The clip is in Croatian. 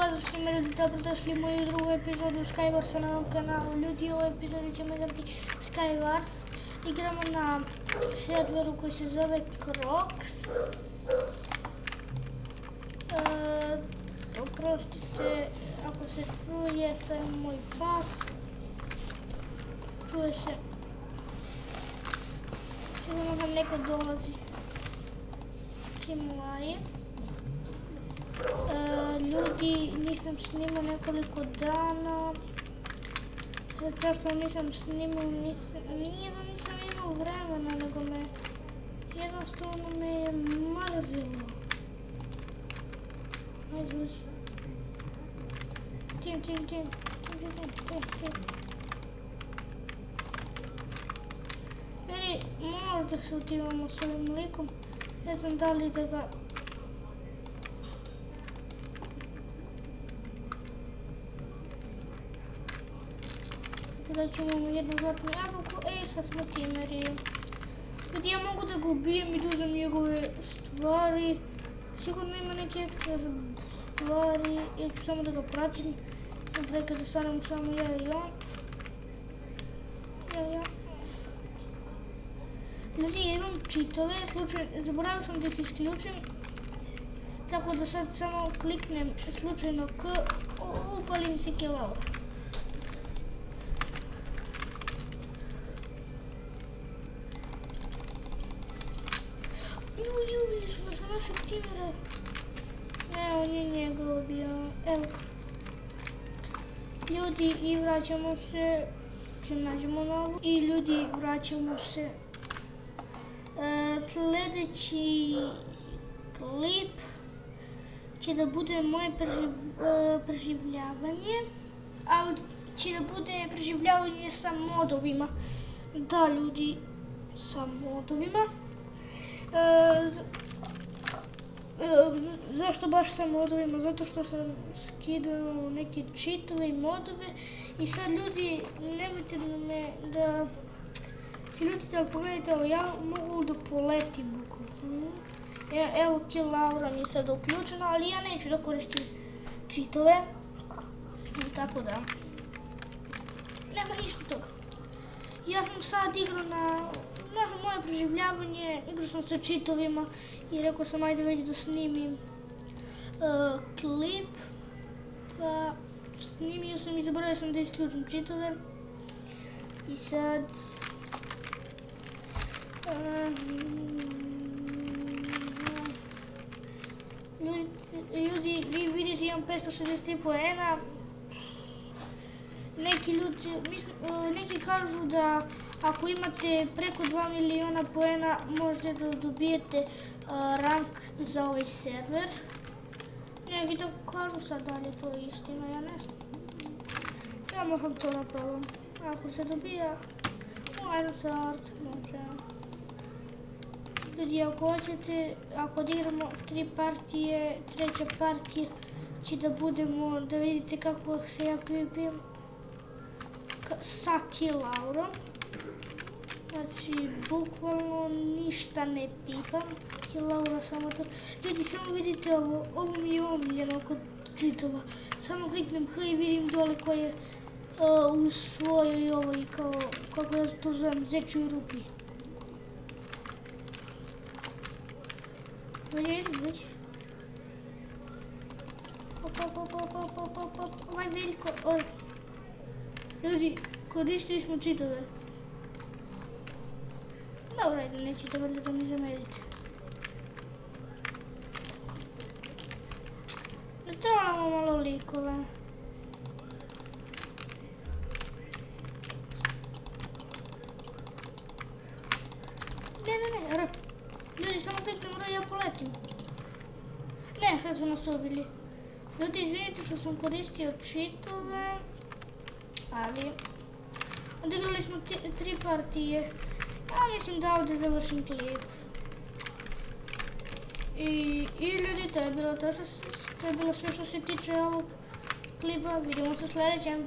Pozdrav svima ljudi, dobrodošli u moju drugu epizodu Skywarsa na ovom kanalu. Ljudi, u ovoj epizodi ćemo igrati Skywars. Igramo na serveru koji se zove Crocs. Oprostite ako se čuje, to je moj pas. Čuje se. Sigurno nam neko dolazi. Čim laje. Ljudi, nisam snimao nekoliko dana. Zašto nisam snimao? Nije da nisam imao vremena, nego me jednostavno me je mrzilo. Ajde, uđi. Tim. Ljudi, možda se utimamo s ovim likom. Ne znam da li da ga... Da ćemo jednu zlatnu jabuku. Sad smo timeri. Ljudi, ja mogu da ga ubijem i da uzem njegove stvari. Sigurno ima neke ekstra stvari. Ja ću samo da ga pratim. Naprej kada stanemo samo ja i on. Ja. Ljudi, ja imam čitove. Zaboravio sam da ih isključim. Tako da sad samo kliknem slučajno K. Upalim se kilova. Ubili smo sa našeg timera. Ne, on je njega ubio. Evo ga. Ljudi, i vraćamo se. Čim nađemo novu. I ljudi, vraćamo se. Sljedeći klip će da bude moje preživljavanje. Ali će da bude preživljavanje sa modovima. Da, ljudi, sa modovima. Zašto baš sa modovima? Zato što sam skidao neke cheatove i modove i sad ljudi, nemojte da se ljutite, ali pogledajte ovo, ja mogu da poletim bukvalno. Evo kill Laura mi je sad uključena, ali ja neću da koristim cheatove, tako da nema ništa toga. Ja sam sad igrao na moje preživljavanje, igrao sam sa cheatovima i rekao sam ajde već da snimim klip. Pa snimio sam i zaboravio sam da isključim cheatove. I sad... Ljudi, vi vidite imam 563 poena. Neki kažu da ako imate preko 2 miliona poena možete da dobijete rank za ovaj server. Neki tako kažu, sad da li je to istina, ja ne znam. Ja moram to da probam. Ako se dobija Iron Sword, može. Ljudi, ako hoćete, ako odigramo 3 partije, treća partija će da budemo, da vidite kako se ja pripijem sa kill Laurom. Znači, bukvalno ništa ne pipam. Kill Laura samo to. Ljudi, samo vidite ovo mi je omiljeno kod cheatova. Samo kliknem H i vidim dole ko je u svojoj ovoj, kako ja to zovem, zečoj rupi. Vidi. Ovaj veliko... Ljudi, koristili smo cheatove. Dobro, ajde, nećete valjda da mi zamerite. Da trolamo malo likove. Ne, ljudi, samo kliknem R, ja poletim. Ne, sad su nas ubili. Ljudi, izvinite što sam koristio cheatove, ali odigrali smo 3 partije. Ja mislim da ovdje završim klip. I ljudi, to je bilo sve što se tiče ovog klipa. Vidimo se u sljedećem.